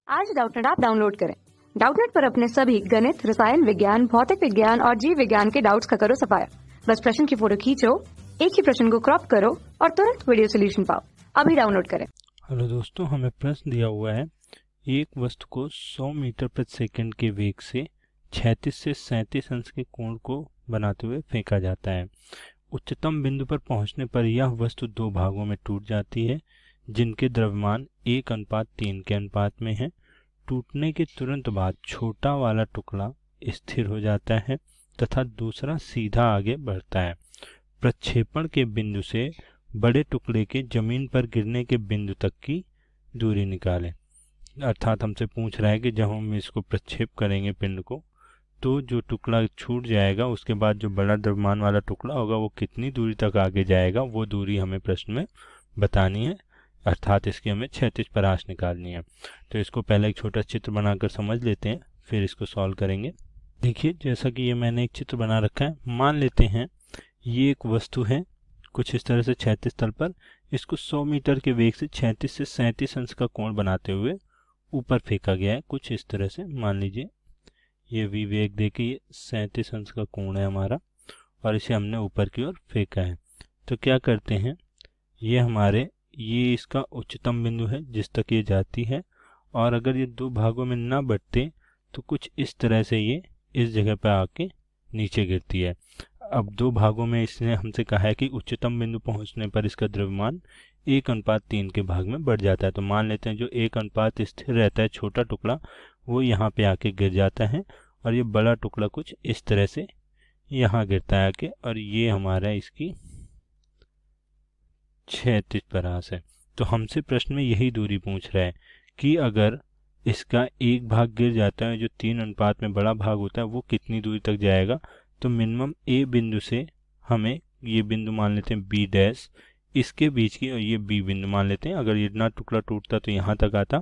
आज Doubtnut app download करें। Doubtnut पर अपने सभी गणित, रसायन विज्ञान, भौतिक विज्ञान और जीव विज्ञान के डाउट्स का करो सफाया। बस प्रश्न की फोटो खींचो, एक ही प्रश्न को क्रॉप करो और तुरंत वीडियो सोल्यूशन पाओ। अभी डाउनलोड करें। हेलो दोस्तों, हमें प्रश्न दिया हुआ है एक वस्तु को 100 मीटर प्रति सेकंड के वेग से 36 से 37 अंश के कोण को बनाते हुए फेंका जाता है। उच्चतम बिंदु पर पहुंचने पर यह वस्तु दो भागों में टूट जाती है जिनके द्रव्यमान 1:3 के अनुपात में है। टूटने के तुरंत बाद छोटा वाला टुकड़ा स्थिर हो जाता है तथा दूसरा सीधा आगे बढ़ता है। प्रक्षेपण के बिंदु से बड़े टुकड़े के जमीन पर गिरने के बिंदु तक की दूरी निकालें। अर्थात हमसे पूछ रहा है कि जब हम इसको प्रक्षेप करेंगे पिंड को, तो जो टुकड़ा छूट जाएगा उसके बाद जो बड़ा द्रव्यमान वाला टुकड़ा होगा वो कितनी दूरी तक आगे जाएगा, वो दूरी हमें प्रश्न में बतानी है। अर्थात इसकी हमें क्षैतिज परास निकालनी है। तो इसको पहले एक छोटा चित्र बनाकर समझ लेते हैं, फिर इसको सॉल्व करेंगे। देखिए, जैसा कि ये मैंने एक चित्र बना रखा है, मान लेते हैं ये एक वस्तु है कुछ इस तरह से क्षैतिज तल पर। इसको 100 मीटर के वेग से 36 से 37 अंश का कोण बनाते हुए ऊपर फेंका गया है कुछ इस तरह से। मान लीजिए ये v वेग देके ये 37 अंश का कोण है हमारा और इसे हमने ऊपर की ओर फेंका है। तो क्या करते हैं, ये इसका उच्चतम बिंदु है जिस तक ये जाती है, और अगर ये दो भागों में ना बंटते तो कुछ इस तरह से ये इस जगह पर आके नीचे गिरती है। अब दो भागों में इसने हमसे कहा है कि उच्चतम बिंदु पहुंचने पर इसका द्रव्यमान 1:3 के भाग में बढ़ जाता है। तो मान लेते हैं जो 1 स्थिर रहता है छोटा टुकड़ा, वो यहाँ पे आके गिर जाता है और ये बड़ा टुकड़ा कुछ इस तरह से यहाँ गिरता है आके, और ये हमारा इसकी क्षैतिज परास है। तो हमसे प्रश्न में यही दूरी पूछ रहा है कि अगर इसका एक भाग गिर जाता है, जो 3 अनुपात में बड़ा भाग होता है, वो कितनी दूरी तक जाएगा। तो मिनिमम ए बिंदु से हमें ये बिंदु मान लेते हैं बी डैश, इसके बीच की, और ये बी बिंदु मान लेते हैं। अगर ये इतना टुकड़ा टूटता तो यहाँ तक आता,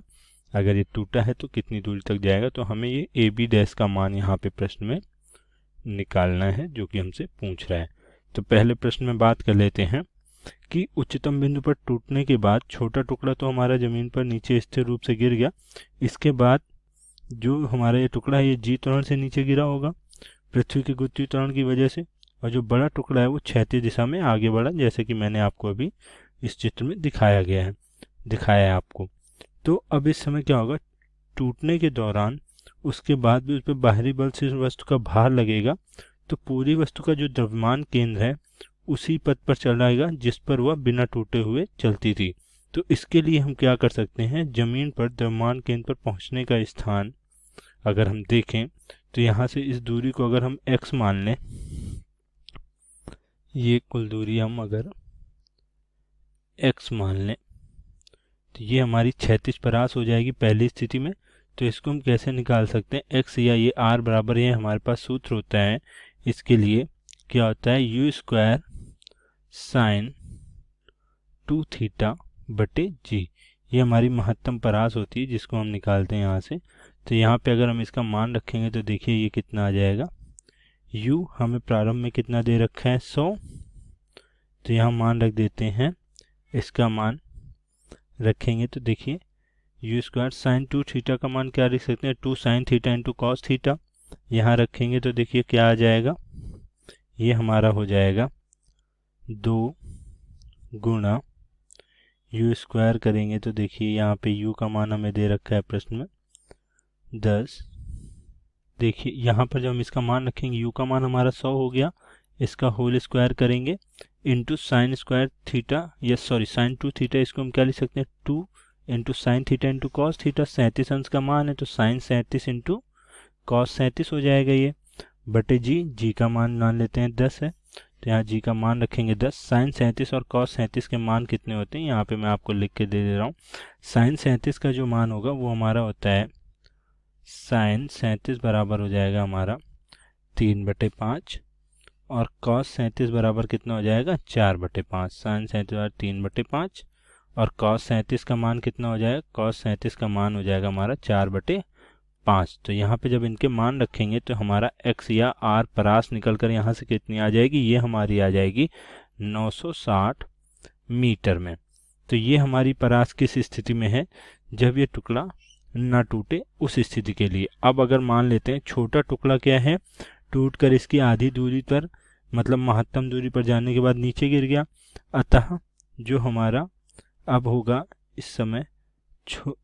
अगर ये टूटा है तो कितनी दूरी तक जाएगा। तो हमें ये ए बी डैश का मान यहाँ पे प्रश्न में निकालना है जो कि हमसे पूछ रहा है। तो पहले प्रश्न में बात कर लेते हैं कि उच्चतम बिंदु पर टूटने के बाद छोटा टुकड़ा तो हमारा जमीन पर नीचे स्थिर रूप से गिर गया। इसके बाद जो हमारा ये टुकड़ा है ये जी त्वरण से नीचे गिरा होगा पृथ्वी के गुरुत्वीय त्वरण की वजह से, और जो बड़ा टुकड़ा है वो क्षैतिज दिशा में आगे बढ़ा, जैसे कि मैंने आपको अभी इस चित्र में दिखाया है आपको। तो अब इस समय क्या होगा, टूटने के दौरान उसके बाद भी उस पर बाहरी बल से वस्तु का भार लगेगा, तो पूरी वस्तु का जो द्रव्यमान केंद्र है उसी पथ पर चलाएगा जिस पर वह बिना टूटे हुए चलती थी। तो इसके लिए हम क्या कर सकते हैं, जमीन पर द्रव्यमान केंद्र पर पहुंचने का स्थान अगर हम देखें तो यहाँ से इस दूरी को अगर हम x मान लें, ये कुल दूरी हम अगर x मान लें तो ये हमारी क्षैतिज परास हो जाएगी पहली स्थिति में। तो इसको हम कैसे निकाल सकते हैं, x या ये r बराबर है, हमारे पास सूत्र होता है इसके लिए, क्या होता है u² sin 2θ बटे g। ये हमारी महत्तम परास होती है जिसको हम निकालते हैं यहाँ से। तो यहाँ पे अगर हम इसका मान रखेंगे तो देखिए ये कितना आ जाएगा, u हमें प्रारंभ में कितना दे रखा है 100, तो यहाँ मान रख देते हैं, इसका मान रखेंगे तो देखिए u² sin 2θ का मान क्या लिख सकते हैं, 2 sin θ इंटू कॉस थीटा। यहाँ रखेंगे तो देखिए क्या आ जाएगा, ये हमारा हो जाएगा 2 गुणा u² करेंगे तो देखिए यहाँ पे u का मान हमें दे रखा है प्रश्न में 10। देखिए यहाँ पर जब हम इसका मान रखेंगे, u का मान हमारा 100 हो गया, इसका होल स्क्वायर करेंगे into sine square theta, sine 2θ, इसको हम क्या लिख सकते हैं 2 into sine theta into cos theta. 37 अंश का मान है तो साइन 37 इंटू कॉस 37 हो जाएगा ये, बटे जी का मान मान लेते हैं 10 है, तो यहाँ जी का मान रखेंगे 10। साइन 37 और कॉस 37 के मान कितने होते हैं, यहाँ पे मैं आपको लिख के दे रहा हूँ। साइन 37 का जो मान होगा वो हमारा होता है, साइन 37 बराबर हो जाएगा हमारा 3/5, और कॉस 37 बराबर कितना हो जाएगा 4/5। साइन 37 3/5 और कॉस 37 का मान कितना हो जाएगा, कॉस 37 का मान हो जाएगा हमारा 4/5। तो यहाँ पे जब इनके मान रखेंगे तो हमारा x या r परास निकल कर यहाँ से कितनी आ जाएगी, ये हमारी आ जाएगी 960 मीटर में। तो ये हमारी परास किस स्थिति में है, जब ये टुकड़ा ना टूटे उस स्थिति के लिए। अब अगर मान लेते हैं छोटा टुकड़ा क्या है, टूटकर इसकी आधी दूरी पर मतलब महत्तम दूरी पर जाने के बाद नीचे गिर गया, अतः जो हमारा अब होगा इस समय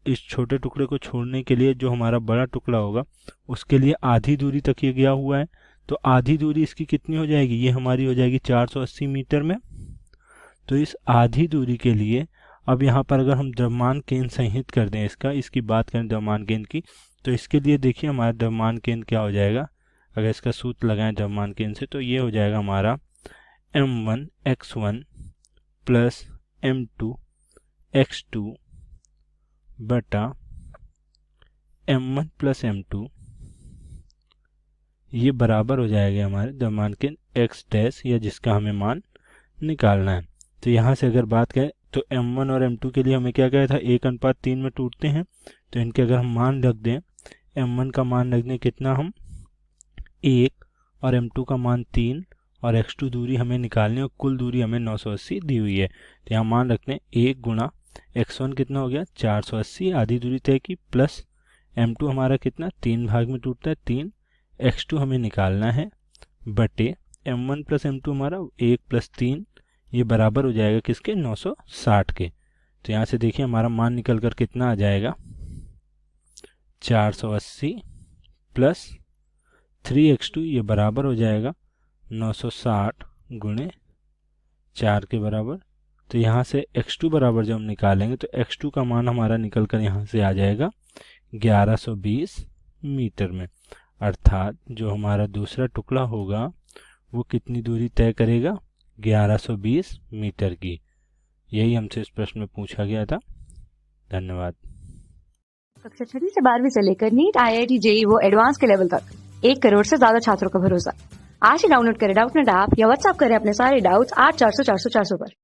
इस छोटे टुकड़े को छोड़ने के लिए जो हमारा बड़ा टुकड़ा होगा उसके लिए आधी दूरी तक ये गया हुआ है, तो आधी दूरी इसकी कितनी हो जाएगी, ये हमारी हो जाएगी 480 मीटर में। तो इस आधी दूरी के लिए अब यहाँ पर अगर हम द्रव्यमान केंद्र संहित कर दें इसकी बात करें द्रव्यमान केंद्र की, तो इसके लिए देखिए हमारा द्रव्यमान केंद्र क्या हो जाएगा, अगर इसका सूत्र लगाएं द्रव्यमान केंद्र से तो ये हो जाएगा हमारा m1 x1 plus m2 x2 बटा m1 प्लस m2, ये बराबर हो जाएगा हमारे द्रव्यमान केंद्र x डैश या जिसका हमें मान निकालना है। तो यहाँ से अगर बात करें तो m1 और m2 के लिए हमें क्या कहा था 1:3 में टूटते हैं, तो इनके अगर हम मान रख दें, m1 का मान रख दें कितना हम 1 और m2 का मान 3 और x2 दूरी हमें निकालनी और कुल दूरी हमें 980 दी हुई है। तो यहाँ मान रखते हैं 1 गुणा x1 कितना हो गया 480 आधी दूरी तय की, प्लस m2 हमारा कितना 3 भाग में टूटता है 3, x2 हमें निकालना है बटे m1 प्लस m2 हमारा 1 प्लस 3, ये बराबर हो जाएगा किसके 960 के। तो यहाँ से देखिए हमारा मान निकल कर कितना आ जाएगा 480 प्लस 3x2, ये बराबर हो जाएगा 960 गुणे 4 के बराबर। तो यहाँ से x2 बराबर जब हम निकालेंगे तो x2 का मान हमारा निकल कर यहाँ से आ जाएगा 1120 मीटर में, अर्थात जो हमारा दूसरा टुकड़ा होगा वो कितनी दूरी तय करेगा 1120 मीटर की। यही हमसे इस प्रश्न में पूछा गया था। धन्यवाद। कक्षा 6वीं से 12वीं से लेकर नीट, IIT, JEE वो एडवांस के लेवल तक 1 करोड़ से ज्यादा छात्रों का भरोसा। आज ही डाउनलोड करें डाउटनेट ऐप या व्हाट्सएप करें अपने सारे डाउट्स 8400 400 400 पर।